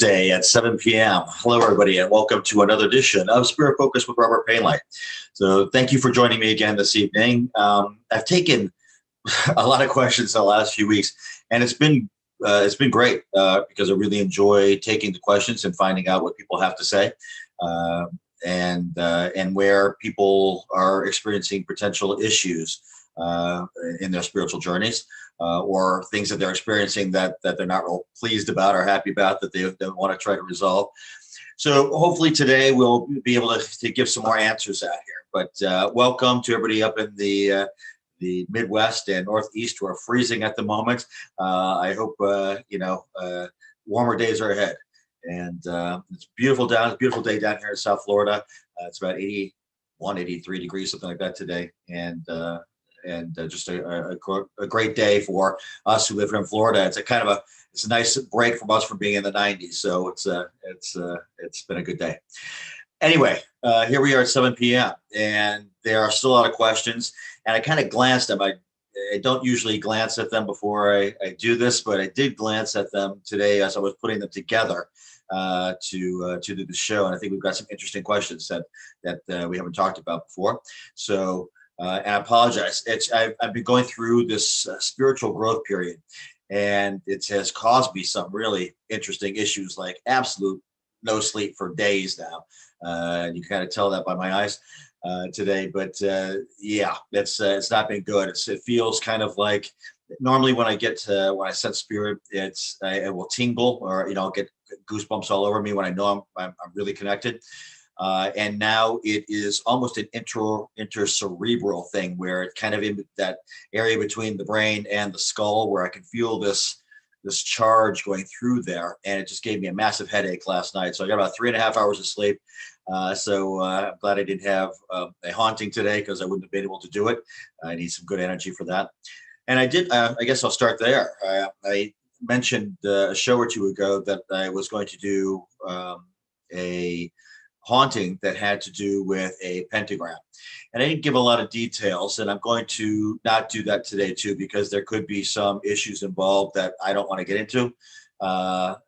Tuesday at 7 p.m. Hello, everybody, and welcome to another edition of Spirit Focus with Robert Painley. So thank you for joining me again this evening. I've taken a lot of questions in the last few weeks, and it's been great because I really enjoy taking the questions and finding out what people have to say, and where people are experiencing potential issues in their spiritual journeys, or things that they're experiencing that they're not real pleased about or happy about, that they want to try to resolve. So hopefully today we'll be able to give some more answers out here. But welcome to everybody up in the Midwest and Northeast who are freezing at the moment. I hope warmer days are ahead. And it's beautiful it's a beautiful day down here in South Florida. It's about 81, 83 degrees, something like that today. And just a great day for us who live here in Florida. It's a nice break from us from being in the 90s. So it's been a good day. Anyway, here we are at 7 p.m. and there are still a lot of questions. And I kind of glanced at them. I don't usually glance at them before I do this, but I did glance at them today as I was putting them together to do the show. And I think we've got some interesting questions that we haven't talked about before. So. And I apologize. I've been going through this spiritual growth period, and it has caused me some really interesting issues, like absolute no sleep for days now. You kind of tell that by my eyes today. But yeah, it's not been good. It feels kind of like normally when I sense spirit, I will tingle, or I'll get goosebumps all over me when I know I'm really connected. And now it is almost an intercerebral thing, where it kind of in that area between the brain and the skull, where I can feel this charge going through there. And it just gave me a massive headache last night. So I got about 3.5 hours of sleep. So I'm glad I didn't have a haunting today, because I wouldn't have been able to do it. I need some good energy for that. And I did, I guess I'll start there. I mentioned a show or two ago that I was going to do a haunting that had to do with a pentagram. And I didn't give a lot of details, and I'm going to not do that today too, because there could be some issues involved that I don't want to get into. But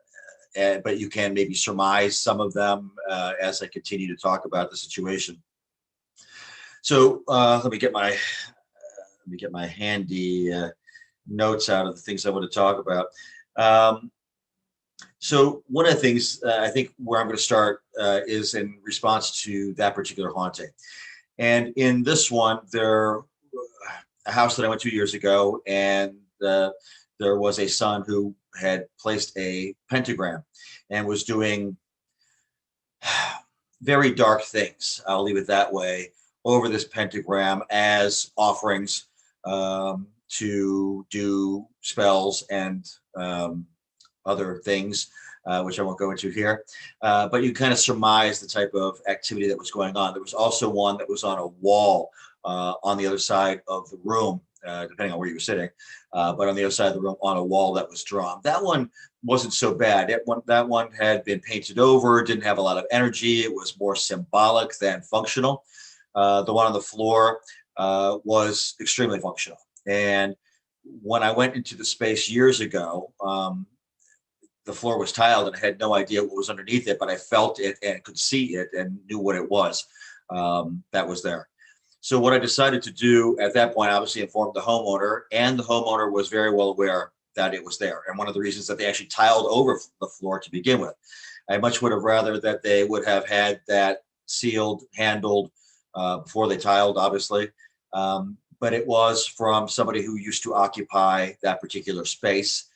you can maybe surmise some of them as I continue to talk about the situation. So let me get my handy notes out of the things I want to talk about. So one of the things I think where I'm going to start is in response to that particular haunting. And in this one, a house that I went to years ago, and there was a son who had placed a pentagram and was doing very dark things, I'll leave it that way, over this pentagram as offerings to do spells and other things, which I won't go into here. But you kind of surmise the type of activity that was going on. There was also one that was on a wall on the other side of the room, depending on where you were sitting, but on the other side of the room on a wall that was drawn. That one wasn't so bad. That one had been painted over, didn't have a lot of energy. It was more symbolic than functional. The one on the floor was extremely functional. And when I went into the space years ago, the floor was tiled, and I had no idea what was underneath it, but I felt it and could see it and knew what it was that was there. So what I decided to do at that point, obviously informed the homeowner, and the homeowner was very well aware that it was there. And one of the reasons that they actually tiled over the floor to begin with. I much would have rather that they would have had that sealed, handled before they tiled, obviously. But it was from somebody who used to occupy that particular space,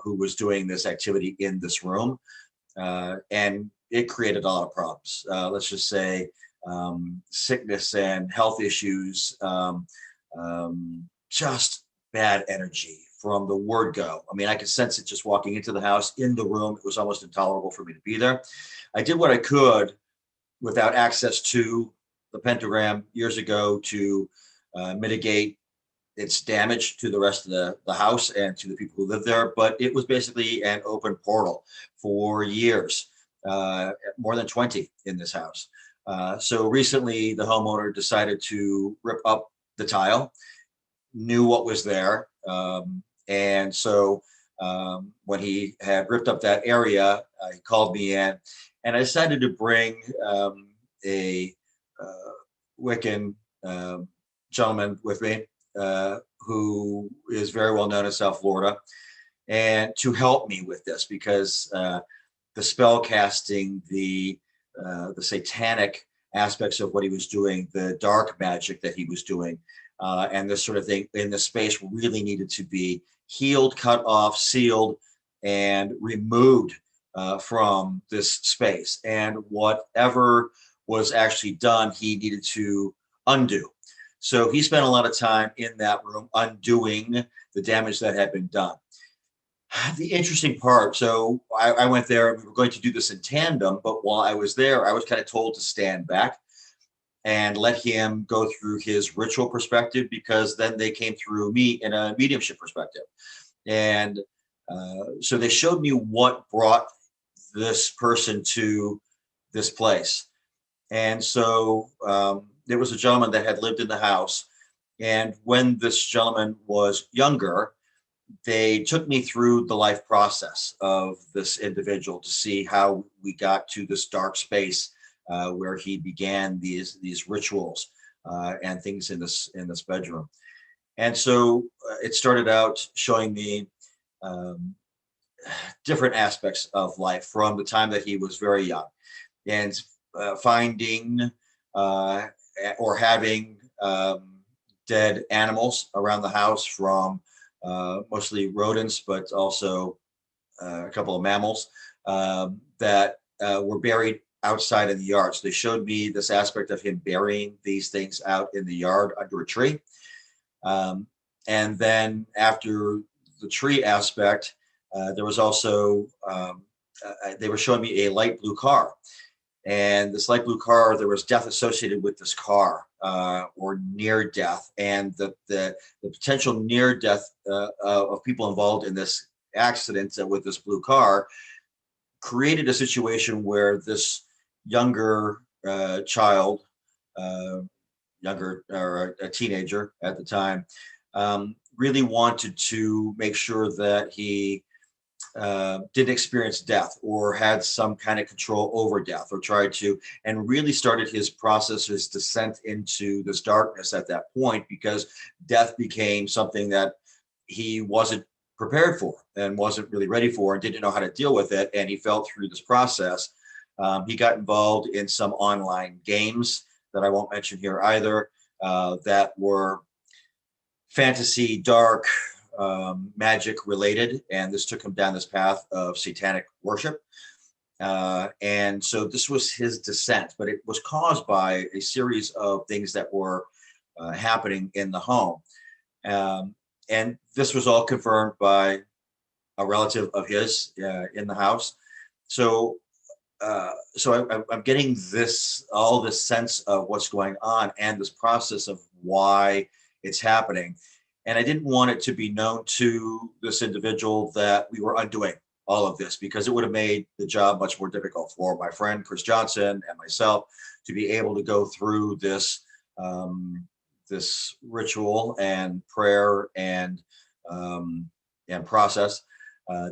who was doing this activity in this room. And it created a lot of problems. Let's just say sickness and health issues, just bad energy from the word go. I mean, I could sense it just walking into the house, in the room. It was almost intolerable for me to be there. I did what I could without access to the pentagram years ago to mitigate its damage to the rest of the house and to the people who live there. But it was basically an open portal for years, more than 20 in this house. So recently the homeowner decided to rip up the tile, knew what was there. And so when he had ripped up that area, he called me in, and I decided to bring a uh, Wiccan um, gentleman with me who is very well known in South Florida, and to help me with this because the spell casting, the satanic aspects of what he was doing, the dark magic that he was doing, and this sort of thing in the space really needed to be healed, cut off, sealed, and removed from this space. And whatever was actually done, he needed to undo. So he spent a lot of time in that room undoing the damage that had been done. The interesting part, so I went there and we were going to do this in tandem, but while I was there, I was kind of told to stand back and let him go through his ritual perspective because then they came through me in a mediumship perspective. And so they showed me what brought this person to this place. And so there was a gentleman that had lived in the house. And when this gentleman was younger, they took me through the life process of this individual to see how we got to this dark space where he began these rituals and things in this bedroom. And so it started out showing me um, different aspects of life from the time that he was very young and finding uh, or having dead animals around the house from mostly rodents, but also a couple of mammals that were buried outside in the yard. So they showed me this aspect of him burying these things out in the yard under a tree. Um, and then after the tree aspect, there was also, they were showing me a light blue car. And this light blue car, there was death associated with this car or near death. And the potential near death of people involved in this accident with this blue car created a situation where this younger child, uh, younger or a teenager at the time, really wanted to make sure that he didn't experience death or had some kind of control over death or tried to, and really started his process, his descent into this darkness at that point because death became something that he wasn't prepared for and wasn't really ready for and didn't know how to deal with it. And he felt through this process. He got involved in some online games that I won't mention here either that were fantasy, dark, magic related, and this took him down this path of satanic worship. And so this was his descent, but it was caused by a series of things that were happening in the home. Um, and this was all confirmed by a relative of his in the house. So, I'm getting all this sense of what's going on and this process of why it's happening. And I didn't want it to be known to this individual that we were undoing all of this because it would have made the job much more difficult for my friend Chris Johnson and myself to be able to go through this ritual and prayer and process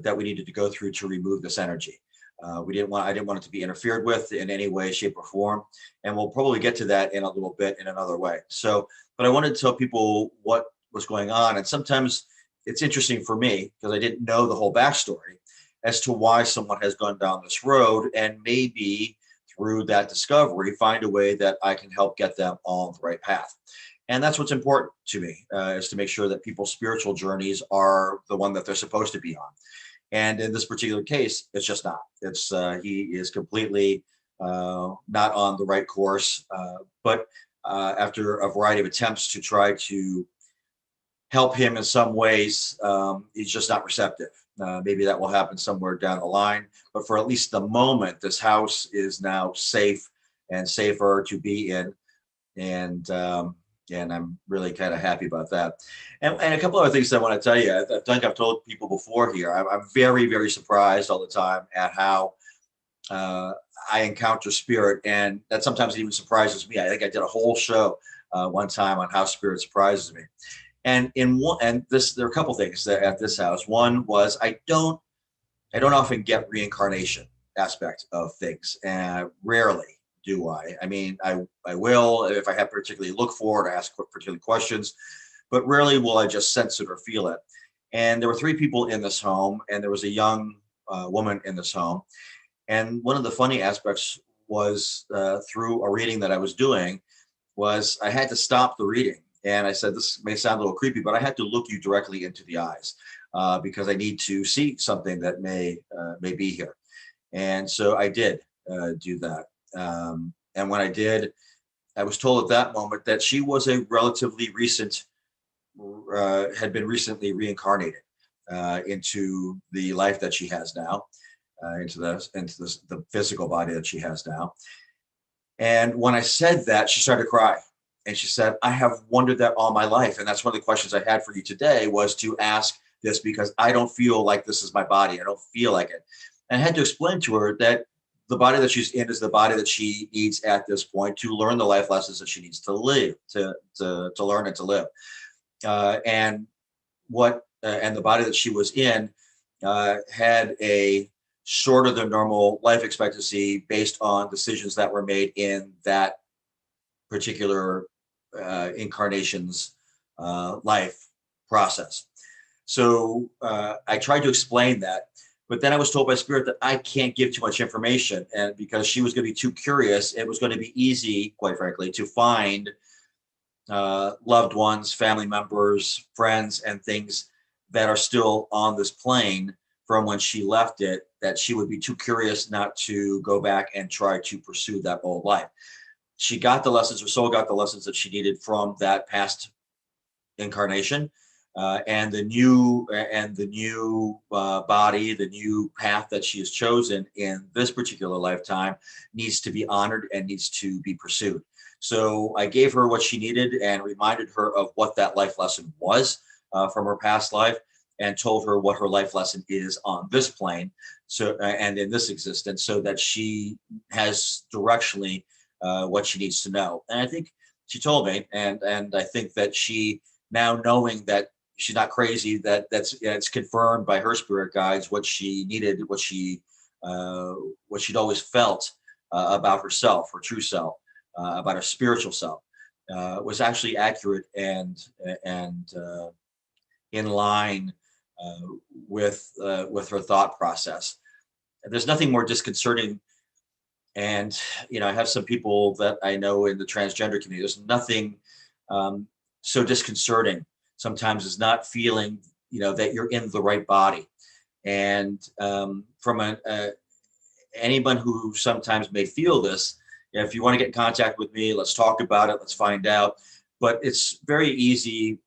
that we needed to go through to remove this energy. I didn't want it to be interfered with in any way, shape, or form. And we'll probably get to that in a little bit in another way. So, but I wanted to tell people what was going on. And sometimes it's interesting for me because I didn't know the whole backstory as to why someone has gone down this road, and maybe through that discovery, find a way that I can help get them on the right path. And that's what's important to me is to make sure that people's spiritual journeys are the one that they're supposed to be on. And in this particular case, it's just not. It's he is completely not on the right course. But after a variety of attempts to try to help him in some ways, he's just not receptive. Maybe that will happen somewhere down the line. But for at least the moment, this house is now safe and safer to be in. And I'm really kind of happy about that. And a couple other things I want to tell you. I think I've told people before here. I'm very, very surprised all the time at how I encounter spirit, and that sometimes even surprises me. I think I did a whole show one time on how spirit surprises me. And in one, and this, there are a couple things that at this house. One was I don't often get reincarnation aspect of things, and rarely do I. I mean, I will if I have particularly look for it or ask particular questions, but rarely will I just sense it or feel it. And there were three people in this home, and there was a young woman in this home. And one of the funny aspects was through a reading that I was doing was I had to stop the reading. And I said, this may sound a little creepy, but I had to look you directly into the eyes because I need to see something that may be here. And so I did do that. And when I did, I was told at that moment that she was a relatively recent, had been recently reincarnated into the life that she has now, into the physical body that she has now. And when I said that, she started to cry. And she said, I have wondered that all my life. And that's one of the questions I had for you today, was to ask this because I don't feel like this is my body. I don't feel like it. And I had to explain to her that the body that she's in is the body that she needs at this point to learn the life lessons that she needs to live, to learn and to live. And and the body that she was in had a shorter than normal life expectancy based on decisions that were made in that particular incarnation's life process. So I tried to explain that, but then I was told by Spirit that I can't give too much information, and because she was going to be too curious, it was going to be easy, quite frankly, to find loved ones, family members, friends, and things that are still on this plane from when she left it, that she would be too curious not to go back and try to pursue that old life. She got the lessons, her soul got the lessons that she needed from that past incarnation, and the new body, the new path that she has chosen in this particular lifetime needs to be honored and needs to be pursued. So I gave her what she needed and reminded her of what that life lesson was from her past life, and told her what her life lesson is on this plane, so and in this existence, so that she has directionally what she needs to know. And I think she told me, and I think that she, now knowing that she's not crazy, it's confirmed by her spirit guides what she needed, what she'd always felt about herself, her true self, about her spiritual self, was actually accurate and in line with her thought process. There's nothing more disconcerting. And I have some people that I know in the transgender community. There's nothing so disconcerting sometimes as not feeling, that you're in the right body. And from anyone who sometimes may feel this, if you want to get in contact with me, let's talk about it. Let's find out. But it's very easy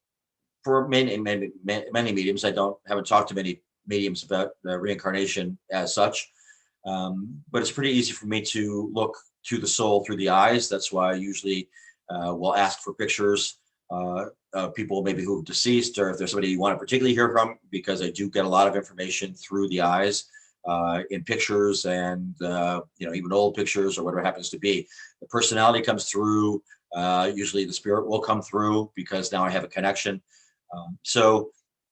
for many mediums. Haven't talked to many mediums about reincarnation as such. But it's pretty easy for me to look to the soul through the eyes. That's why I usually will ask for pictures of people maybe who've deceased, or if there's somebody you want to particularly hear from, because I do get a lot of information through the eyes in pictures, and even old pictures or whatever it happens to be. The personality comes through. Usually the spirit will come through because now I have a connection. So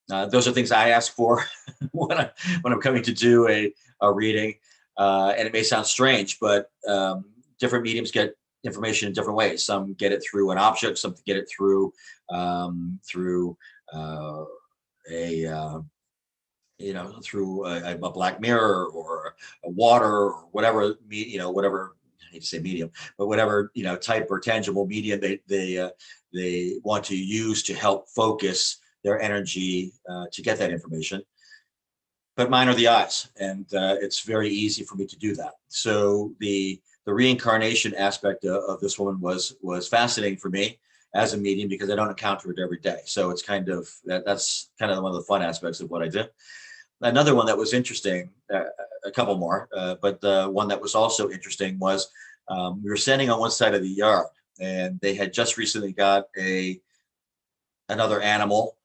those are things I ask for when I'm coming to do a reading. And it may sound strange, but different mediums get information in different ways. Some get it through an object, some get it through through a black mirror or a water or whatever, whatever, I hate to say medium, but whatever, type or tangible medium they want to use to help focus their energy to get that information. But mine are the eyes, and it's very easy for me to do that. So the reincarnation aspect of this woman was fascinating for me as a medium, because I don't encounter it every day. So it's kind of that's kind of one of the fun aspects of what I do. Another one that was interesting, a couple more, but the one that was also interesting was we were standing on one side of the yard, and they had just recently got another animal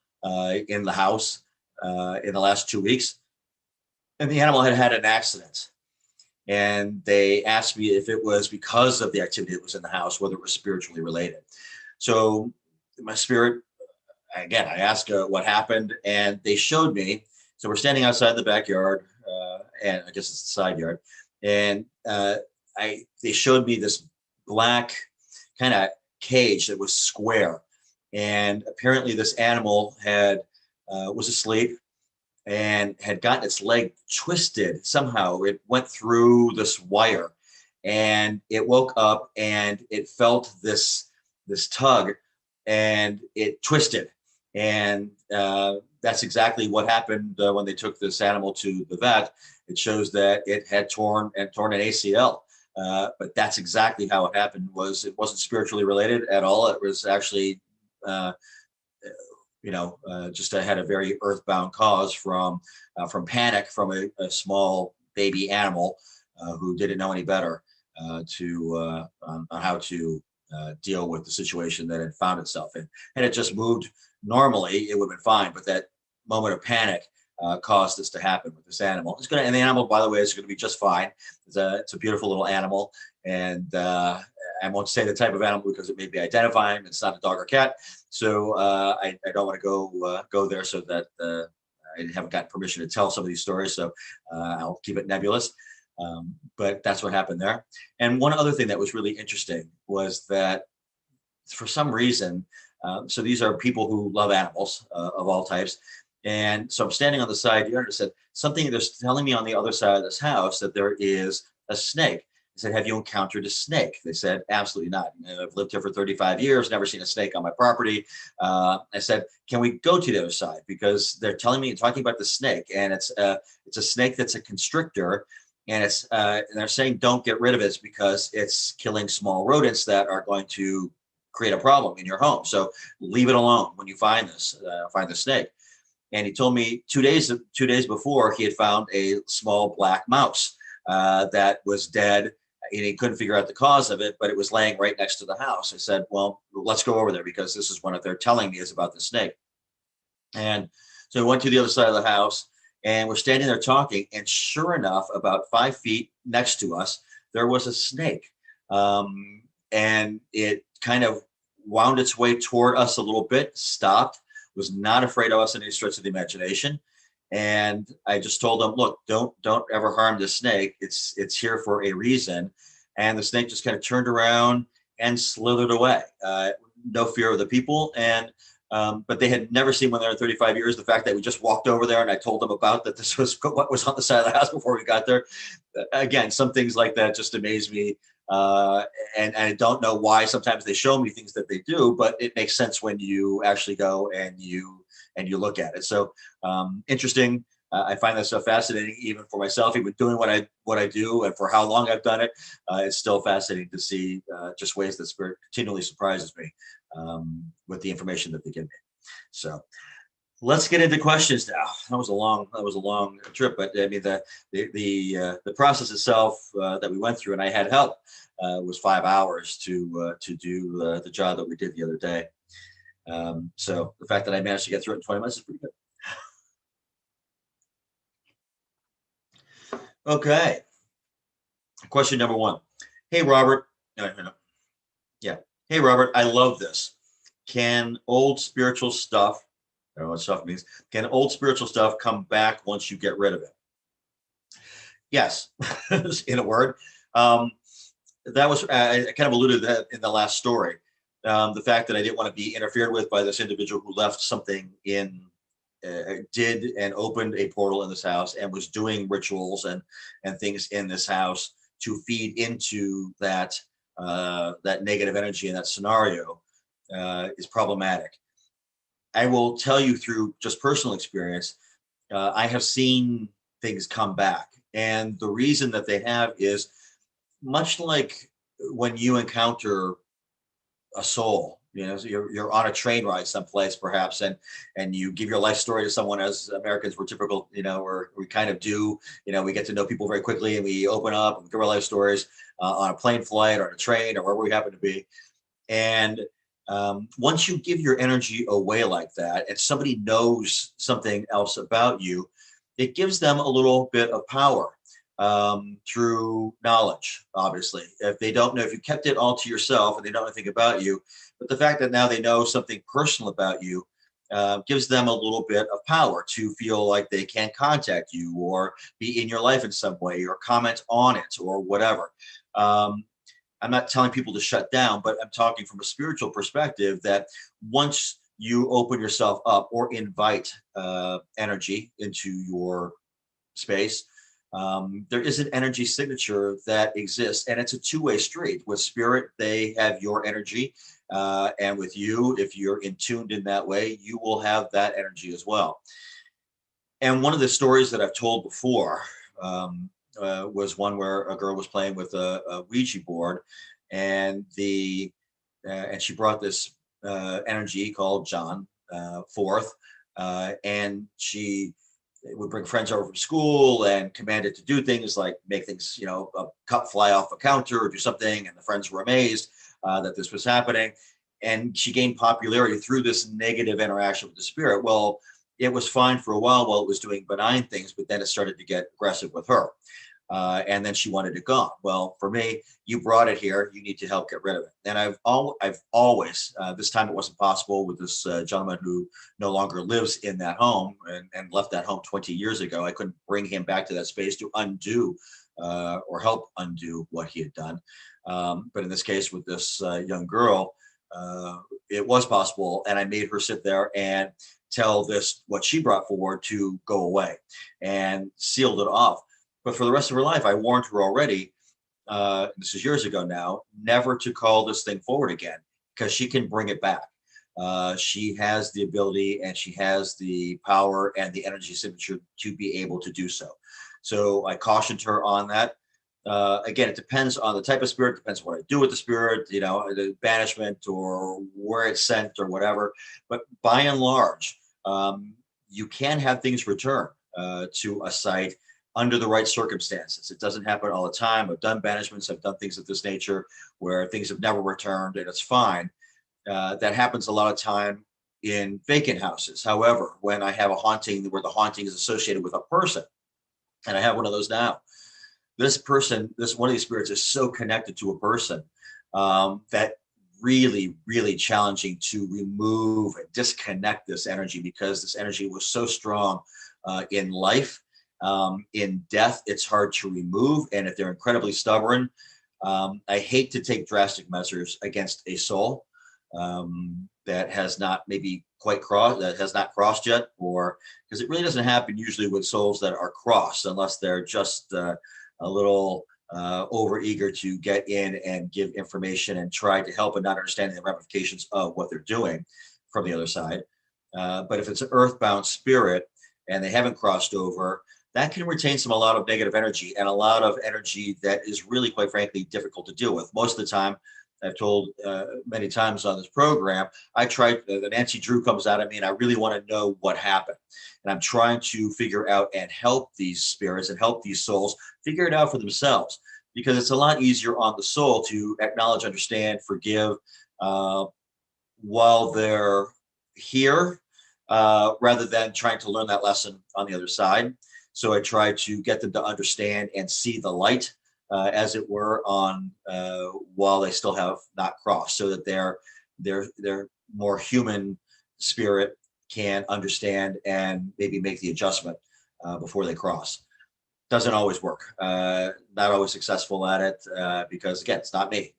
in the house in the last 2 weeks, and the animal had had an accident. And they asked me if it was because of the activity that was in the house, whether it was spiritually related. So my spirit again, I asked what happened, and they showed me. So we're standing outside the backyard, and I guess it's the side yard, and they showed me this black kind of cage that was square, and apparently this animal had was asleep and had gotten its leg twisted somehow. It went through this wire, and it woke up and it felt this tug, and it twisted. And that's exactly what happened when they took this animal to the vet. It shows that it had torn an ACL. But that's exactly how it happened. It wasn't spiritually related at all. It was actually uh, just had a very earthbound cause from panic from a small baby animal who didn't know any better on how to deal with the situation that it found itself in. Had it just moved normally, it would have been fine. But that moment of panic caused this to happen with this animal. And the animal, by the way, is going to be just fine. It's a beautiful little animal, and I won't say the type of animal because it may be identifying. It's not a dog or cat, so I don't want to go there, so that I haven't gotten permission to tell some of these stories. So I'll keep it nebulous. But that's what happened there. And one other thing that was really interesting was that for some reason, so these are people who love animals of all types. And so I'm standing on the side yard and said, something they're telling me on the other side of this house that there is a snake. I said, have you encountered a snake? They said, absolutely not. I've lived here for 35 years, never seen a snake on my property. I said, can we go to the other side? Because they're talking about the snake, and it's a snake that's a constrictor. And and they're saying, don't get rid of it because it's killing small rodents that are going to create a problem in your home. So leave it alone when you find the snake. And he told me 2 days before, he had found a small black mouse that was dead, and he couldn't figure out the cause of it, but it was laying right next to the house. I said, well, let's go over there because this is what they're telling me is about the snake. And so we went to the other side of the house, and we're standing there talking. And sure enough, about 5 feet next to us, there was a snake. And it kind of wound its way toward us a little bit, stopped, was not afraid of us in any stretch of the imagination. And I just told them, look, don't ever harm this snake. It's here for a reason. And the snake just kind of turned around and slithered away. No fear of the people. And but they had never seen one there in 35 years. The fact that we just walked over there and I told them about that this was what was on the side of the house before we got there. Again, some things like that just amaze me. And I don't know why sometimes they show me things that they do, but it makes sense when you actually go and you look at it. So interesting. I find that stuff fascinating, even for myself, even doing what I do and for how long I've done it. It's still fascinating to see just ways that spirit continually surprises me with the information that they give me. So let's get into questions now. That was a long trip, but I mean the process itself that we went through, and I had help, was 5 hours to do the job that we did the other day. So the fact that I managed to get through it in 20 minutes is pretty good. Okay. Question number 1. Hey, Robert. Yeah. Hey, Robert, I love this. Can old spiritual stuff, I don't know what stuff means, can old spiritual stuff come back once you get rid of it? Yes, in a word. That was, I kind of alluded to that in the last story. The fact that I didn't want to be interfered with by this individual who left something did and opened a portal in this house and was doing rituals and things in this house to feed into that negative energy in that scenario is problematic. I will tell you through just personal experience, I have seen things come back, and the reason that they have is much like when you encounter a soul. So you're on a train ride someplace perhaps, and you give your life story to someone, as Americans, we're typical, where we kind of do, we get to know people very quickly, and we open up and give our life stories on a plane flight or on a train or wherever we happen to be. And once you give your energy away like that, and somebody knows something else about you, it gives them a little bit of power through knowledge. Obviously, if they don't know, if you kept it all to yourself and they don't know anything about you, but the fact that now they know something personal about you, gives them a little bit of power to feel like they can contact you or be in your life in some way or comment on it or whatever. Um, I'm not telling people to shut down, but I'm talking from a spiritual perspective that once you open yourself up or invite energy into your space, there is an energy signature that exists, and it's a two-way street. With spirit, they have your energy, and with you, if you're in tuned in that way, you will have that energy as well. And one of the stories that I've told before was one where a girl was playing with a Ouija board, and and she brought this energy called John forth, and she would bring friends over from school and commanded to do things like make things, a cup fly off a counter or do something, and the friends were amazed that this was happening. And she gained popularity through this negative interaction with the spirit. Well, it was fine for a while it was doing benign things, but then it started to get aggressive with her. And then she wanted it gone. Well, for me, you brought it here. You need to help get rid of it. And I've always, this time it wasn't possible with this gentleman who no longer lives in that home and left that home 20 years ago. I couldn't bring him back to that space to undo or help undo what he had done. But in this case, with this young girl, it was possible. And I made her sit there and tell this, what she brought forward, to go away, and sealed it off. But for the rest of her life, I warned her already, this is years ago now, never to call this thing forward again, because she can bring it back. She has the ability and she has the power and the energy signature to be able to do so. So I cautioned her on that. Again, it depends on the type of spirit, depends what I do with the spirit, the banishment or where it's sent or whatever. But by and large, you can have things return to a site under the right circumstances. It doesn't happen all the time. I've done banishments, I've done things of this nature where things have never returned, and it's fine. That happens a lot of time in vacant houses. However, when I have a haunting where the haunting is associated with a person, and I have one of those now, this one of these spirits is so connected to a person that really, really challenging to remove and disconnect this energy, because this energy was so strong in life. In death, it's hard to remove. And if they're incredibly stubborn, I hate to take drastic measures against a soul that has not maybe quite crossed, that has not crossed yet, or because it really doesn't happen usually with souls that are crossed, unless they're just a little over eager to get in and give information and try to help and not understanding the ramifications of what they're doing from the other side. But if it's an earthbound spirit and they haven't crossed over, that can retain a lot of negative energy, and a lot of energy that is really, quite frankly, difficult to deal with. Most of the time, I've told many times on this program, I try, the Nancy Drew comes out at me and I really want to know what happened. And I'm trying to figure out and help these spirits and help these souls figure it out for themselves, because it's a lot easier on the soul to acknowledge, understand, forgive while they're here, rather than trying to learn that lesson on the other side. So I try to get them to understand and see the light, as it were, on while they still have not crossed, so that their more human spirit can understand and maybe make the adjustment before they cross. Doesn't always work. Not always successful at it, because again, it's not me.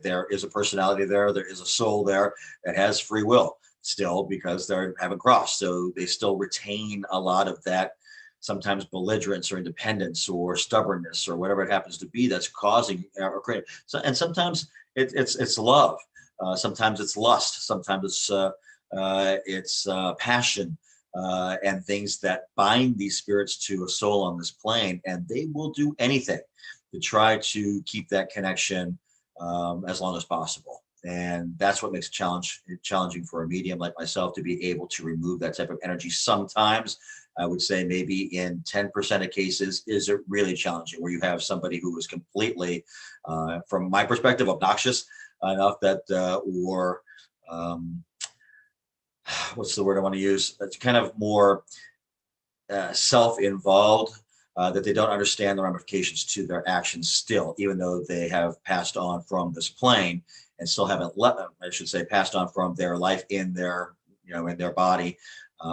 There is a personality there. There is a soul there that has free will still, because they haven't crossed. So they still retain a lot of that, sometimes belligerence or independence or stubbornness or whatever it happens to be that's causing or creating. So, and sometimes it's love, sometimes it's lust, sometimes it's passion, and things that bind these spirits to a soul on this plane, and they will do anything to try to keep that connection as long as possible. And that's what makes it challenging for a medium like myself to be able to remove that type of energy. Sometimes, I would say maybe in 10% of cases, is it really challenging, where you have somebody who is completely, from my perspective, obnoxious enough that, or what's the word I want to use? It's kind of more self-involved, that they don't understand the ramifications to their actions still, even though they have passed on from this plane and still haven't let them, I should say, passed on from their life in their in their body,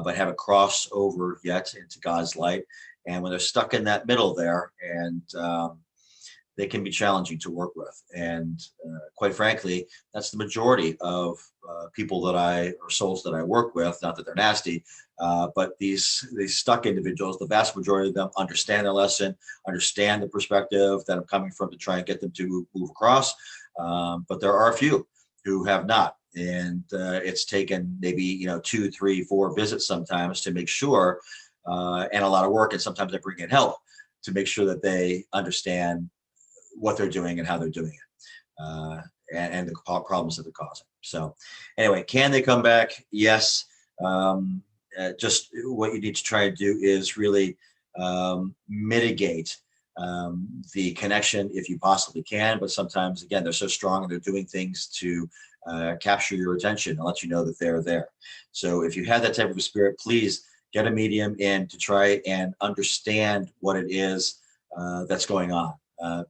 but haven't crossed over yet into God's light. And when they're stuck in that middle there, and they can be challenging to work with. And quite frankly, that's the majority of people or souls that I work with. Not that they're nasty, but these stuck individuals, the vast majority of them understand their lesson, understand the perspective that I'm coming from to try and get them to move across. But there are a few who have not. And it's taken maybe 2, 3, 4 visits sometimes to make sure, and a lot of work. And sometimes I bring in help to make sure that they understand what they're doing and how they're doing it, and the problems that they're causing. So, anyway, can they come back? Yes. Just what you need to try to do is really mitigate the connection if you possibly can. But sometimes, again, they're so strong and they're doing things to capture your attention and let you know that they're there. So, if you have that type of a spirit, please get a medium in to try and understand what it is that's going on.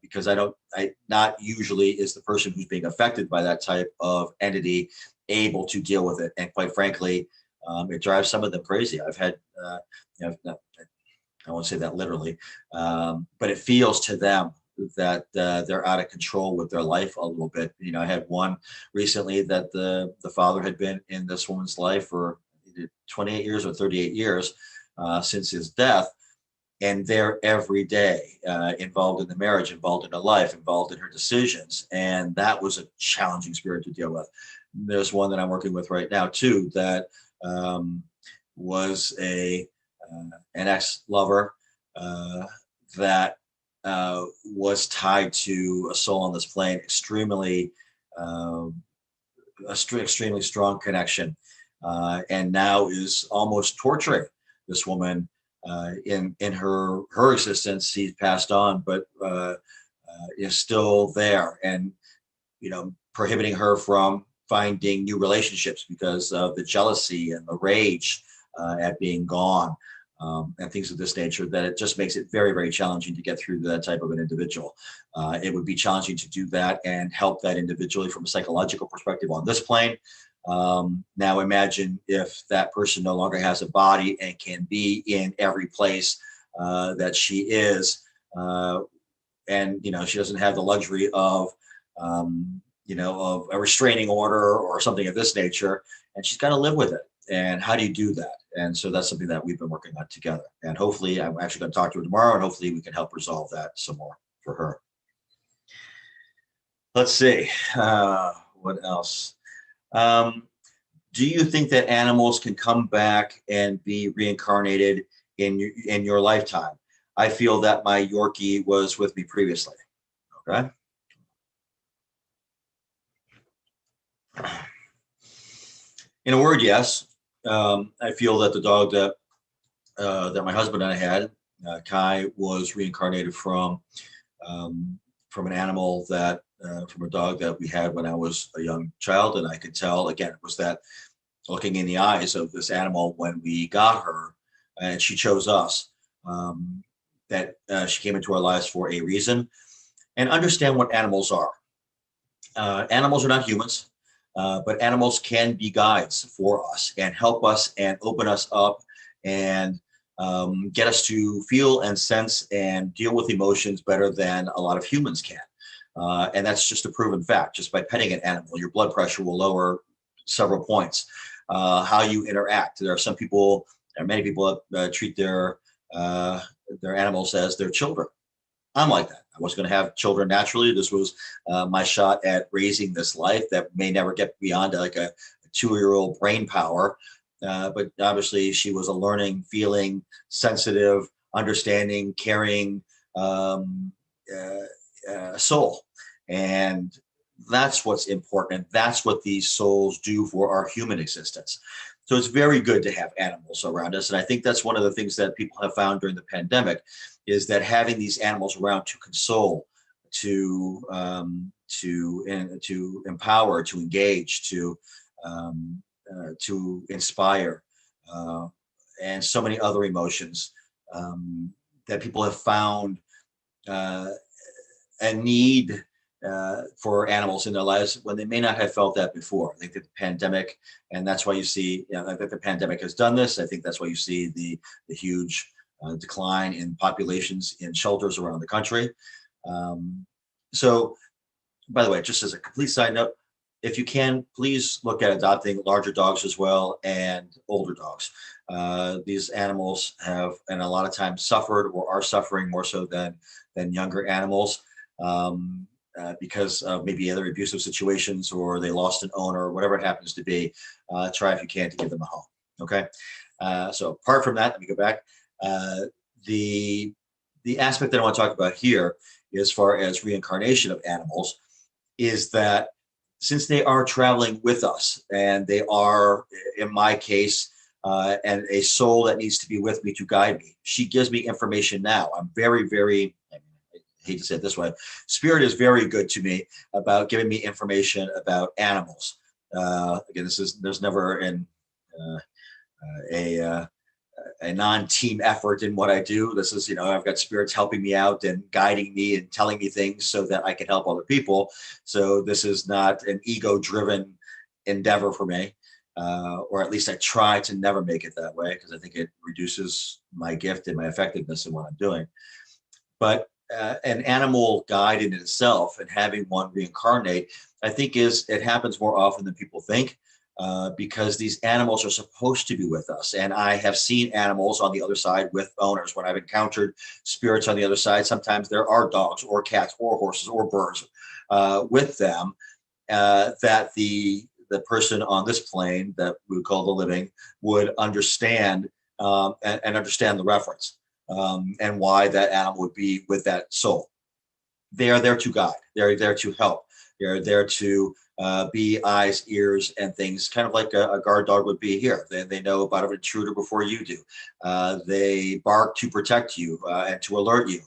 Because not usually is the person who's being affected by that type of entity able to deal with it. And quite frankly, it drives some of them crazy. I've had, I won't say that literally, but it feels to them that they're out of control with their life a little bit. I had one recently that the father had been in this woman's life for 28 years or 38 years since his death. And they're every day involved in the marriage, involved in her life, involved in her decisions. And that was a challenging spirit to deal with. There's one that I'm working with right now, too, that was an ex-lover that was tied to a soul on this plane, extremely strong connection, and now is almost torturing this woman. In her existence, she's passed on, but is still there, and prohibiting her from finding new relationships because of the jealousy and the rage at being gone, and things of this nature. That it just makes it very, very challenging to get through to that type of an individual. It would be challenging to do that and help that individually from a psychological perspective on this plane. Now imagine if that person no longer has a body and can be in every place that she is, and she doesn't have the luxury of of a restraining order or something of this nature, and she's got to live with it. And how do you do that? And so that's something that we've been working on together. And hopefully, I'm actually going to talk to her tomorrow, and hopefully we can help resolve that some more for her. Let's see, what else? Do you think that animals can come back and be reincarnated in your lifetime? I feel that my Yorkie was with me previously. Okay. In a word, yes. I feel that the dog that my husband and I had, Kai, was reincarnated from an animal from a dog that we had when I was a young child. And I could tell, again, it was that looking in the eyes of this animal when we got her and she chose us, that she came into our lives for a reason. And understand what animals are. Animals are not humans, but animals can be guides for us and help us and open us up and get us to feel and sense and deal with emotions better than a lot of humans can. And that's just a proven fact. Just by petting an animal, your blood pressure will lower several points. How you interact. There are many people that treat their animals as their children. I'm like that. I wasn't going to have children naturally. This was my shot at raising this life that may never get beyond like a 2-year-old brain power. But obviously, she was a learning, feeling, sensitive, understanding, caring soul. And that's what's important. That's what these souls do for our human existence. So it's very good to have animals around us. And I think that's one of the things that people have found during the pandemic is that having these animals around to console, to empower, to engage, to inspire, and so many other emotions that people have found a need for animals in their lives when they may not have felt that before. I think that the pandemic, and that's why you see, I think the pandemic has done this. I think that's why you see the huge decline in populations in shelters around the country. Um, so, by the way, just as a complete side note, if you can, please look at adopting larger dogs as well and older dogs. These animals have, and a lot of times, suffered or are suffering more so than younger animals, because of maybe other abusive situations, or they lost an owner, or whatever it happens to be. Try if you can to give them a home. Okay. So apart from that, let me go back. Uh, the the aspect that I want to talk about here, as far as reincarnation of animals, is that since they are traveling with us, and they are, in my case, and a soul that needs to be with me to guide me, she gives me information now. I'm very, very, I hate to say it this way, spirit is very good to me about giving me information about animals. Again, there's never uh, a a non-team effort in what I do. This is, I've got spirits helping me out and guiding me and telling me things so that I can help other people. So this is not an ego-driven endeavor for me, or at least I try to never make it that way, because I think it reduces my gift and my effectiveness in what I'm doing. But an animal guide in itself, and having one reincarnate, I think it happens more often than people think, because these animals are supposed to be with us. And I have seen animals on the other side with owners. When I've encountered spirits on the other side, sometimes there are dogs or cats or horses or birds with them, that the person on this plane that we would call the living would understand, and understand the reference, and why that animal would be with that soul. They are there to guide. They're there to help. They're there to be eyes, ears, and things, kind of like a guard dog would be here. They know about an intruder before you do. They bark to protect you, and to alert you.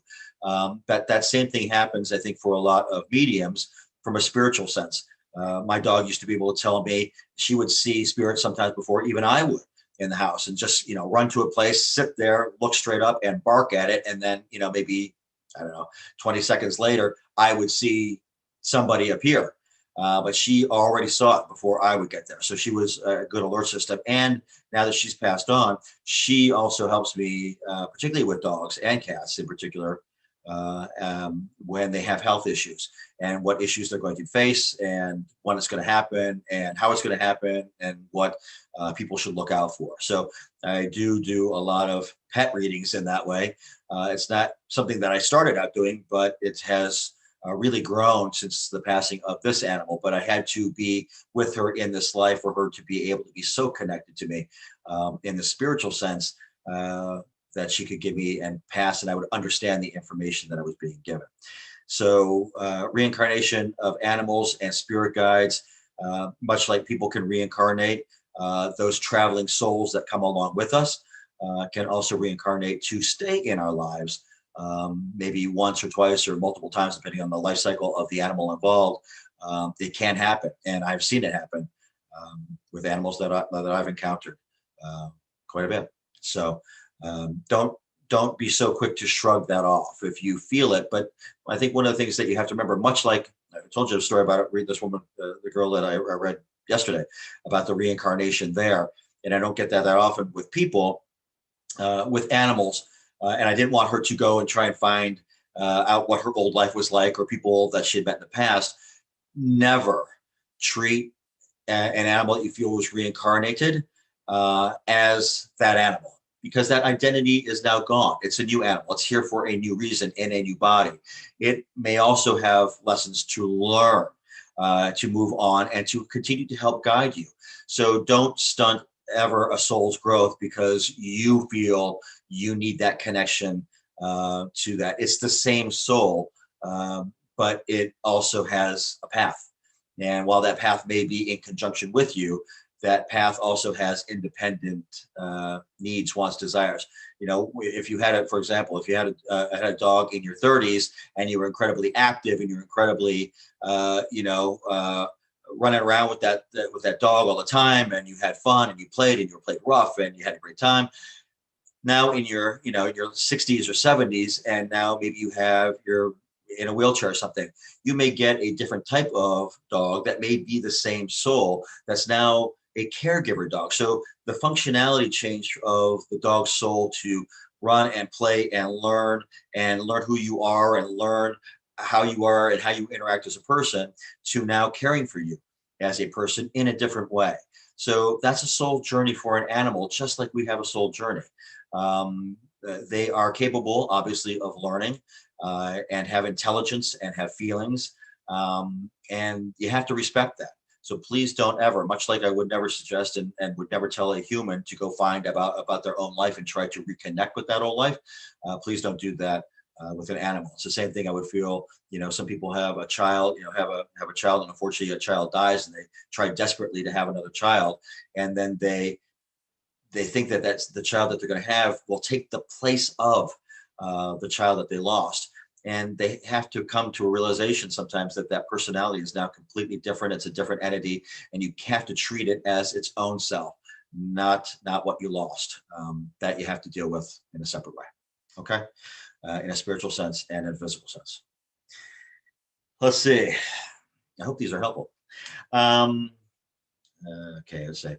That same thing happens, I think, for a lot of mediums from a spiritual sense. My dog used to be able to tell me, she would see spirits sometimes before even I would in the house, and just run to a place, sit there, look straight up, and bark at it, and then maybe, I don't know, 20 seconds later, I would see somebody appear. But she already saw it before I would get there. So she was a good alert system. And now that she's passed on, she also helps me, particularly with dogs and cats in particular, when they have health issues, and what issues they're going to face, and when it's going to happen, and how it's going to happen, and what people should look out for. So I do a lot of pet readings in that way. It's not something that I started out doing, but it has really grown since the passing of this animal. But I had to be with her in this life for her to be able to be so connected to me, in the spiritual sense, that she could give me and pass, and I would understand the information that I was being given. So reincarnation of animals and spirit guides, much like people can reincarnate, those traveling souls that come along with us, can also reincarnate to stay in our lives, maybe once or twice or multiple times, depending on the life cycle of the animal involved. It can happen, and I've seen it happen, with animals that I've encountered, quite a bit. So don't be so quick to shrug that off if you feel it. But I think one of the things that you have to remember, much like I told you a story about it, read this woman, the girl that I read yesterday, about the reincarnation there, and I don't get that often with people, with animals. And I didn't want her to go and try and find out what her old life was like, or people that she had met in the past. Never treat an animal that you feel was reincarnated as that animal, because that identity is now gone. It's a new animal. It's here for a new reason in a new body. It may also have lessons to learn, to move on, and to continue to help guide you. So don't stunt ever a soul's growth because you feel you need that connection, to that. It's the same soul, but it also has a path. And while that path may be in conjunction with you, that path also has independent needs, wants, desires. If you had for example, if you had a dog in your 30s, and you were incredibly active, and you're incredibly, running around with that dog all the time, and you had fun, and you played, and you played rough, and you had a great time. Now in your 60s or 70s, and now maybe you have in a wheelchair or something, you may get a different type of dog that may be the same soul that's now a caregiver dog. So the functionality change of the dog's soul to run and play and learn who you are and learn how you are and how you interact as a person to now caring for you as a person in a different way. So that's a soul journey for an animal, just like we have a soul journey. They are capable, obviously, of learning and have intelligence and have feelings. And you have to respect that. So please don't ever, much like I would never suggest and would never tell a human to go find about their own life and try to reconnect with that old life. Please don't do that with an animal. It's the same thing I would feel. Some people have a child, have a child, and unfortunately a child dies, and they try desperately to have another child, and then they think that that's the child that they're going to have will take the place of the child that they lost. And they have to come to a realization sometimes that that personality is now completely different. It's a different entity, and you have to treat it as its own self, not what you lost. That you have to deal with in a separate way. Okay, in a spiritual sense and in a physical sense. Let's see. I hope these are helpful. Um, okay, let's say.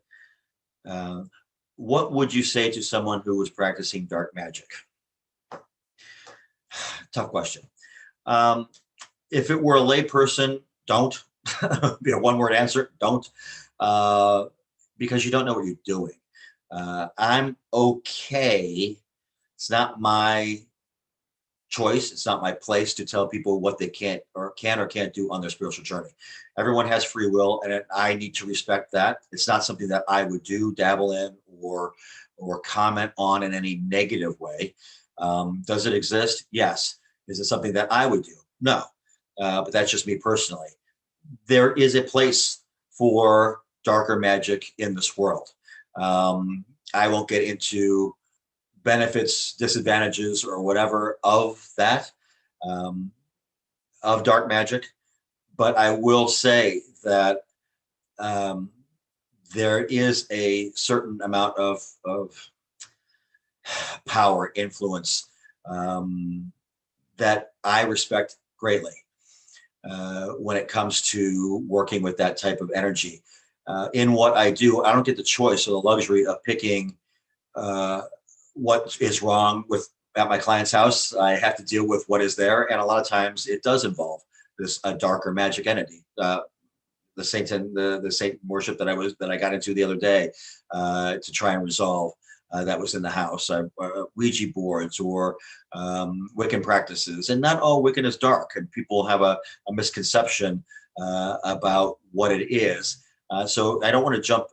What would you say to someone who was practicing dark magic? Tough question. Um, if it were a layperson, don't. Be a one-word answer. Don't, because you don't know what you're doing. I'm okay. It's not my choice. It's not my place to tell people what they can or can't do on their spiritual journey. Everyone has free will, and I need to respect that. It's not something that I would do, dabble in, or comment on in any negative way. Does it exist? Yes. Is it something that I would do? No. But that's just me personally. There is a place for darker magic in this world. I won't get into benefits, disadvantages, or whatever of that, of dark magic. But I will say that there is a certain amount of power, influence, that I respect greatly when it comes to working with that type of energy. In what I do, I don't get the choice or the luxury of picking what is wrong with at my client's house. I have to deal with what is there, and a lot of times it does involve this a darker magic entity. The saint and the saint worship that I got into the other day to try and resolve. That was in the house, Ouija boards or Wiccan practices. And not all Wiccan is dark, and people have a misconception about what it is. So I don't want to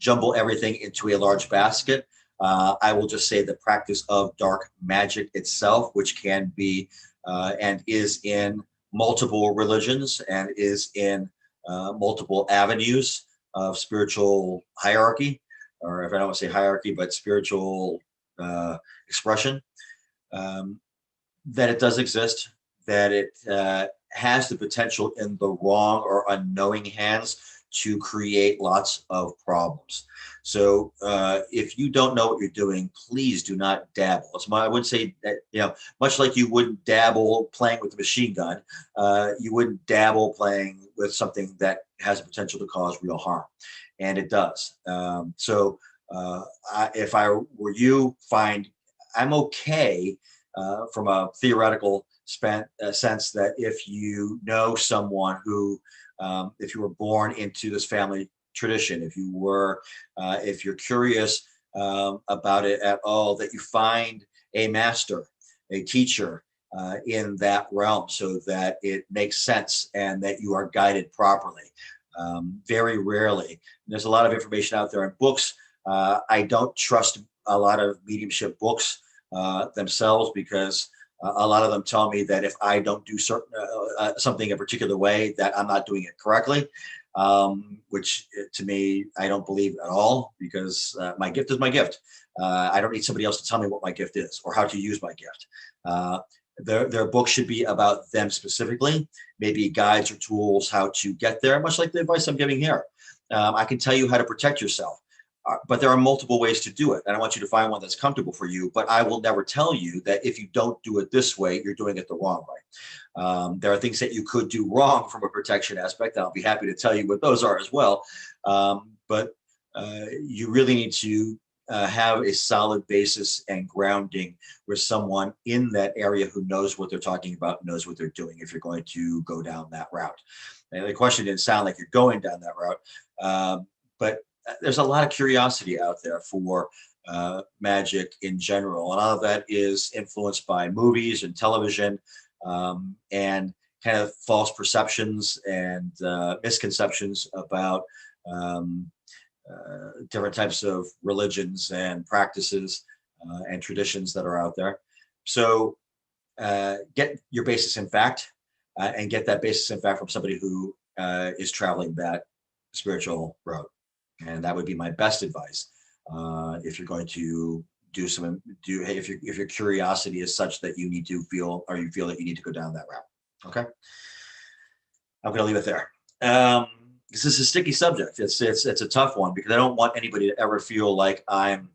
jumble everything into a large basket. I will just say the practice of dark magic itself, which can be and is in multiple religions and is in multiple avenues of spiritual hierarchy, or if I don't want to say hierarchy, but spiritual expression, that it does exist, that it has the potential in the wrong or unknowing hands to create lots of problems. So if you don't know what you're doing, please do not dabble. I would say that, much like you wouldn't dabble playing with a machine gun, you wouldn't dabble playing with something that has a potential to cause real harm. And it does. If I were you, I'm okay from a theoretical sense that if you know someone who, if you were born into this family tradition, if you're curious about it at all, that you find a master, a teacher in that realm, so that it makes sense and that you are guided properly. Very rarely. There's a lot of information out there in books. I don't trust a lot of mediumship books themselves, because a lot of them tell me that if I don't do something a particular way, that I'm not doing it correctly, which to me, I don't believe at all, because my gift is my gift. I don't need somebody else to tell me what my gift is or how to use my gift. Their book should be about them specifically, maybe guides or tools how to get there, much like the advice I'm giving here. I can tell you how to protect yourself. But there are multiple ways to do it. And I want you to find one that's comfortable for you. But I will never tell you that if you don't do it this way, you're doing it the wrong way. There are things that you could do wrong from a protection aspect. I'll be happy to tell you what those are as well. But you really need to have a solid basis and grounding with someone in that area who knows what they're talking about, knows what they're doing if you're going to go down that route. And the question didn't sound like you're going down that route, but there's a lot of curiosity out there for magic in general. And all of that is influenced by movies and television, and kind of false perceptions and misconceptions about different types of religions and practices and traditions that are out there. So get your basis in fact, and get that basis in fact from somebody who is traveling that spiritual road. And that would be my best advice if you're going to if your curiosity is such that you need to feel, or you feel that you need to go down that route. Okay, I'm going to leave it there. This is a sticky subject. It's a tough one because I don't want anybody to ever feel like I'm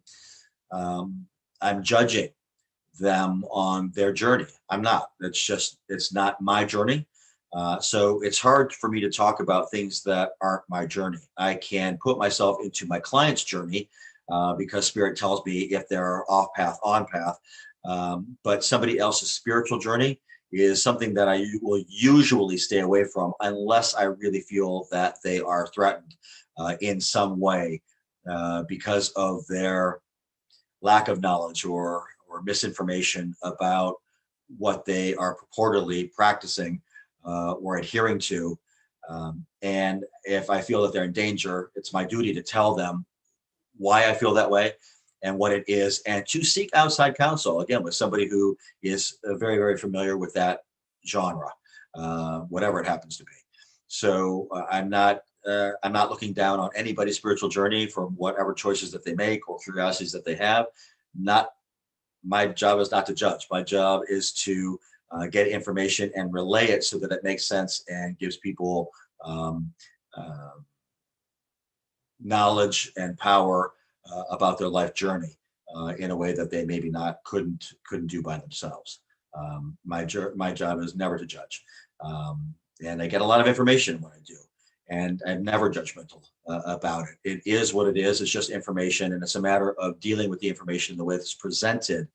judging them on their journey. I'm not. It's not my journey. So it's hard for me to talk about things that aren't my journey. I can put myself into my client's journey because Spirit tells me if they're off path, on path. But somebody else's spiritual journey is something that I will usually stay away from unless I really feel that they are threatened in some way because of their lack of knowledge or misinformation about what they are purportedly practicing or adhering to. And if I feel that they're in danger, it's my duty to tell them why I feel that way and what it is, and to seek outside counsel, again, with somebody who is very, very familiar with that genre, whatever it happens to be. So I'm not looking down on anybody's spiritual journey from whatever choices that they make or curiosities that they have. My job is not to judge. My job is to get information and relay it so that it makes sense and gives people knowledge and power about their life journey in a way that they maybe couldn't do by themselves. My job is never to judge, and I get a lot of information when I do, and I'm never judgmental about it. It is what it is. It's just information, and it's a matter of dealing with the information the way it's presented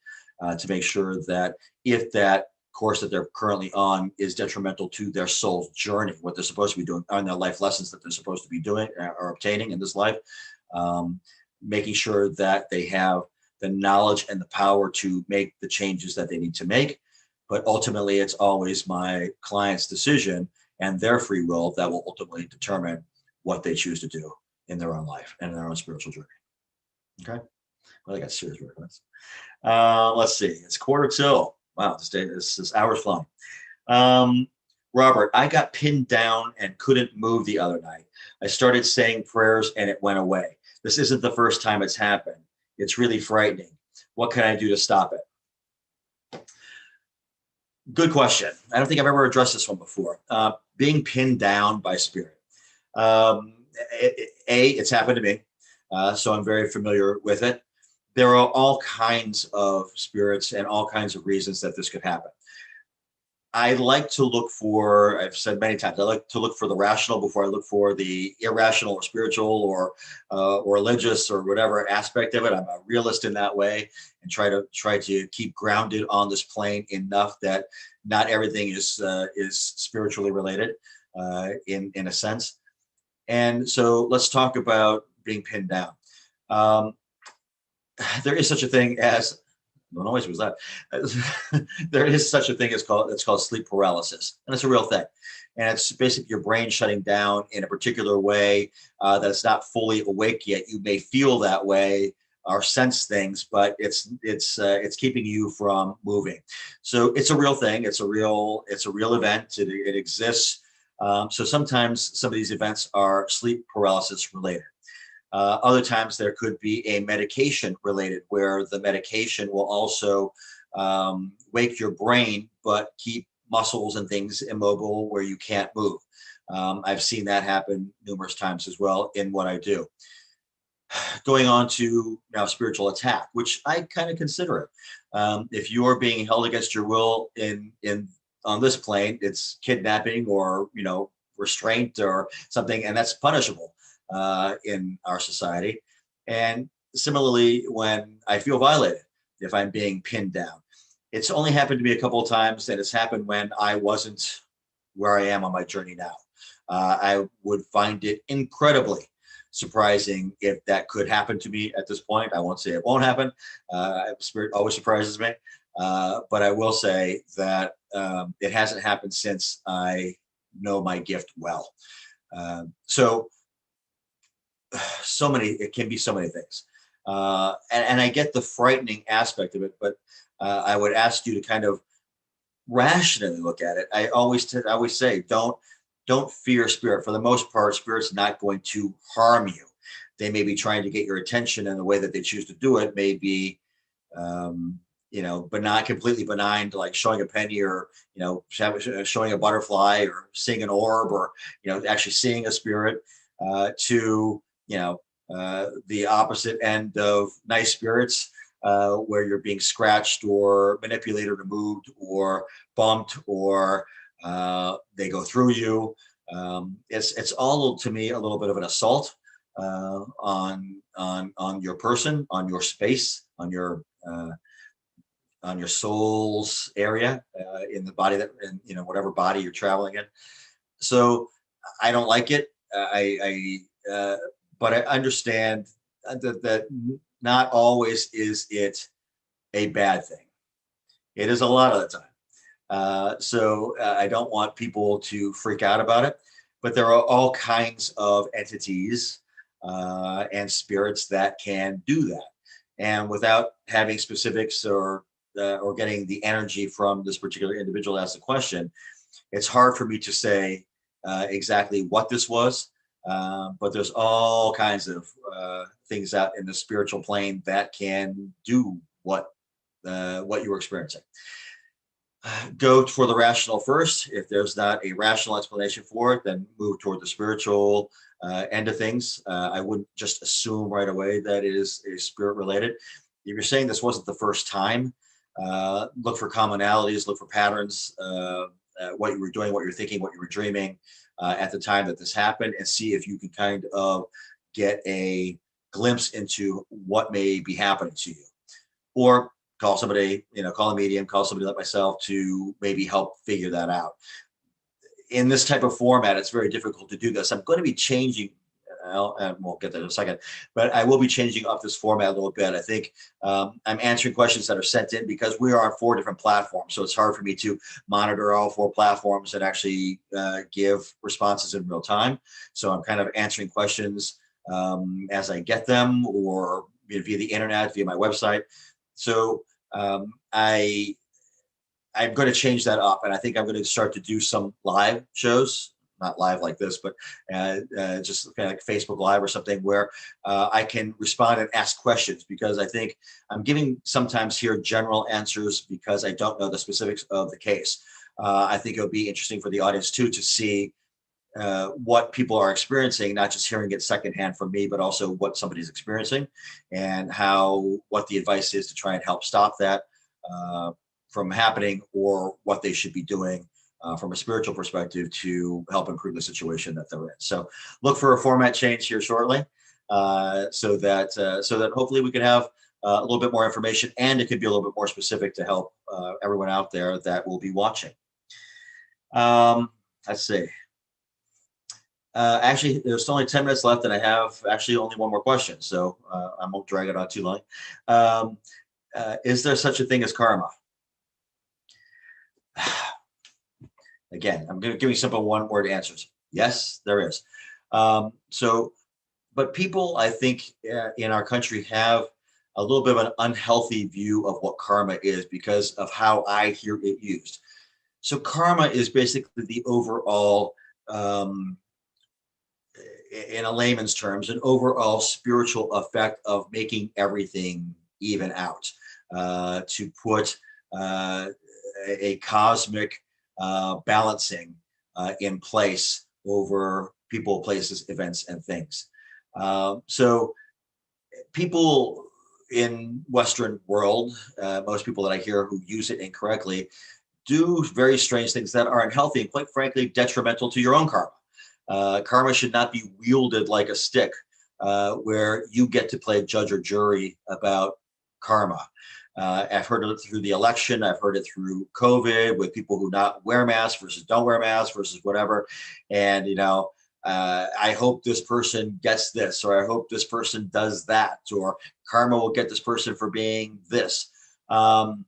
to make sure that if that course that they're currently on is detrimental to their soul's journey, what they're supposed to be doing, on their life lessons that they're supposed to be doing or obtaining in this life, making sure that they have the knowledge and the power to make the changes that they need to make. But ultimately, it's always my client's decision and their free will that will ultimately determine what they choose to do in their own life and in their own spiritual journey. Okay. Well, I got serious requests. Let's see. It's 1:45. Wow, this hour's flying. Robert, I got pinned down and couldn't move the other night. I started saying prayers and it went away. This isn't the first time it's happened. It's really frightening. What can I do to stop it? Good question. I don't think I've ever addressed this one before. Being pinned down by spirit. It's happened to me, so I'm very familiar with it. There are all kinds of spirits and all kinds of reasons that this could happen. I like to look for, I've said many times, I like to look for the rational before I look for the irrational or spiritual or religious or whatever aspect of it. I'm a realist in that way and try to keep grounded on this plane enough that not everything is spiritually related in a sense. And so let's talk about being pinned down. There is such a thing as, don't always was that. There is such a thing it's called sleep paralysis, and it's a real thing. And it's basically your brain shutting down in a particular way that it's not fully awake yet. You may feel that way or sense things, but it's keeping you from moving. So it's a real thing. It's a real event. It exists. So sometimes some of these events are sleep paralysis related. Other times there could be a medication related where the medication will also wake your brain, but keep muscles and things immobile where you can't move. I've seen that happen numerous times as well in what I do. Going on to now spiritual attack, which I kind of consider it. If you are being held against your will in on this plane, it's kidnapping or restraint or something, and that's punishable in our society. And similarly, when I feel violated, if I'm being pinned down, it's only happened to me a couple of times, and it's happened when I wasn't where I am on my journey now. I would find it incredibly surprising if that could happen to me at this point. I won't say it won't happen. Spirit always surprises me. But I will say that it hasn't happened since I know my gift well. So, so many, it can be so many things. And I get the frightening aspect of it, but I would ask you to kind of rationally look at it. I always say, don't fear spirit. For the most part, spirit's not going to harm you. They may be trying to get your attention, and the way that they choose to do it may be, but not completely benign, to like showing a penny or showing a butterfly or seeing an orb or actually seeing a spirit. To the opposite end of nice spirits, where you're being scratched or manipulated or moved or bumped or they go through you. It's all to me a little bit of an assault on your person, on your space, on your soul's area in the body that, and whatever body you're traveling in. So I don't like it. But I understand that not always is it a bad thing. It is a lot of the time. I don't want people to freak out about it, but there are all kinds of entities and spirits that can do that. And without having specifics or getting the energy from this particular individual asked the question, it's hard for me to say exactly what this was. But there's all kinds of things out in the spiritual plane that can do what you were experiencing. Go for the rational first. If there's not a rational explanation for it, then move toward the spiritual end of things. I wouldn't just assume right away that it is spirit related. If you're saying this wasn't the first time, look for commonalities, look for patterns, what you were doing, what you're thinking, what you were dreaming at the time that this happened, and see if you can kind of get a glimpse into what may be happening to you. Or call somebody, call a medium, call somebody like myself to maybe help figure that out. In this type of format, it's very difficult to do this. I'm going to be changing, and we'll get there in a second, but I will be changing up this format a little bit. I think I'm answering questions that are sent in because we are on 4 different platforms. So it's hard for me to monitor all 4 platforms and actually give responses in real time. So I'm kind of answering questions as I get them, or via the internet, via my website. So I'm going to change that up, and I think I'm going to start to do some live shows, not live like this, but just kind of like Facebook Live or something, where I can respond and ask questions, because I think I'm giving sometimes here general answers because I don't know the specifics of the case. I think it'll be interesting for the audience too to see what people are experiencing, not just hearing it secondhand from me, but also what somebody's experiencing and what the advice is to try and help stop that from happening, or what they should be doing from a spiritual perspective to help improve the situation that they're in. So look for a format change here shortly, so that hopefully we can have a little bit more information, and it could be a little bit more specific to help everyone out there that will be watching. Let's see. Actually, there's only 10 minutes left, and I have actually only one more question, so I won't drag it on too long. Is there such a thing as karma? Again, I'm going to give you simple one-word answers. Yes, there is. But people, I think, in our country have a little bit of an unhealthy view of what karma is because of how I hear it used. So karma is basically the overall, in a layman's terms, an overall spiritual effect of making everything even out, to put a cosmic balancing in place over people, places, events, and things. So People in Western world, most people that I hear who use it incorrectly, do very strange things that are unhealthy and quite frankly detrimental to your own karma. Karma should not be wielded like a stick, where you get to play judge or jury about karma. I've heard it through the election. I've heard it through COVID with people who not wear masks versus don't wear masks versus whatever. And, I hope this person gets this, or I hope this person does that, or karma will get this person for being this. Um,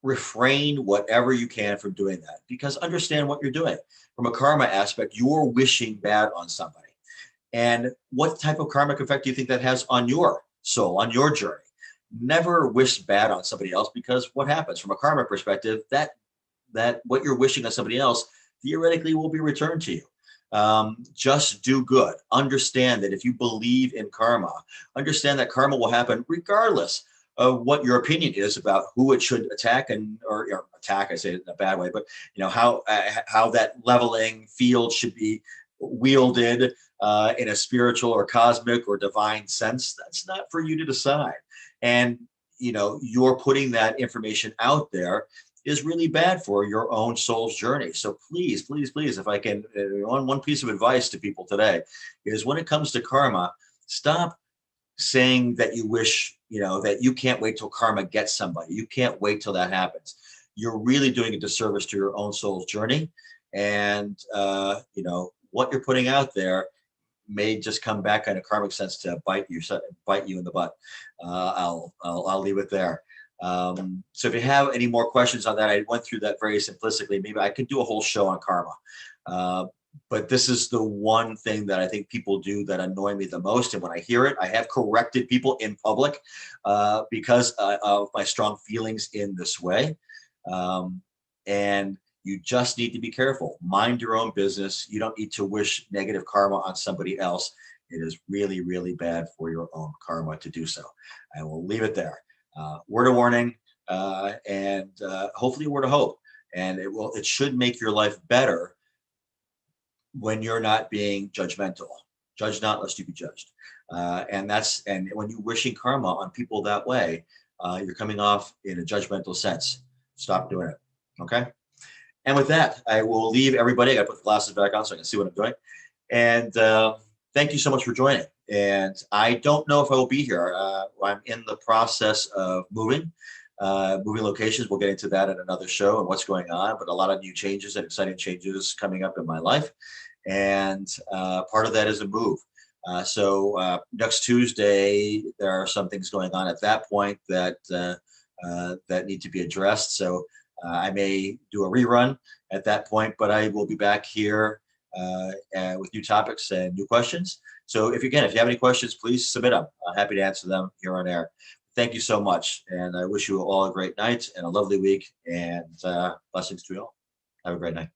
Refrain whatever you can from doing that, because understand what you're doing. From a karma aspect, you're wishing bad on somebody. And what type of karmic effect do you think that has on your soul, on your journey? Never wish bad on somebody else, because what happens from a karma perspective, that what you're wishing on somebody else theoretically will be returned to you. Just do good. Understand that if you believe in karma, understand that karma will happen regardless of what your opinion is about who it should attack, and or attack. I say it in a bad way, but how that leveling field should be wielded in a spiritual or cosmic or divine sense. That's not for you to decide. And you're putting that information out there is really bad for your own soul's journey. So please, please, please, if I can, one piece of advice to people today is, when it comes to karma, stop saying that you wish, that you can't wait till karma gets somebody. You can't wait till that happens. You're really doing a disservice to your own soul's journey. And, what you're putting out there may just come back in a karmic sense to bite you in the butt. I'll leave it there. So if you have any more questions on that, I went through that very simplistically. Maybe I could do a whole show on karma. But this is the one thing that I think people do that annoy me the most. And when I hear it, I have corrected people in public because of my strong feelings in this way. And you just need to be careful. Mind your own business. You don't need to wish negative karma on somebody else. It is really, really bad for your own karma to do so. I will leave it there. Word of warning, and hopefully a word of hope. And it should make your life better when you're not being judgmental. Judge not lest you be judged. And when you're wishing karma on people that way, you're coming off in a judgmental sense. Stop doing it. Okay. And with that, I will leave everybody. I got to put the glasses back on so I can see what I'm doing. And thank you so much for joining. And I don't know if I will be here. I'm in the process of moving locations. We'll get into that in another show and what's going on, but a lot of new changes and exciting changes coming up in my life. And part of that is a move. So next Tuesday, there are some things going on at that point that need to be addressed. So I may do a rerun at that point, but I will be back here with new topics and new questions. So if you have any questions, please submit them. I'm happy to answer them here on air. Thank you so much. And I wish you all a great night and a lovely week, and blessings to you all. Have a great night.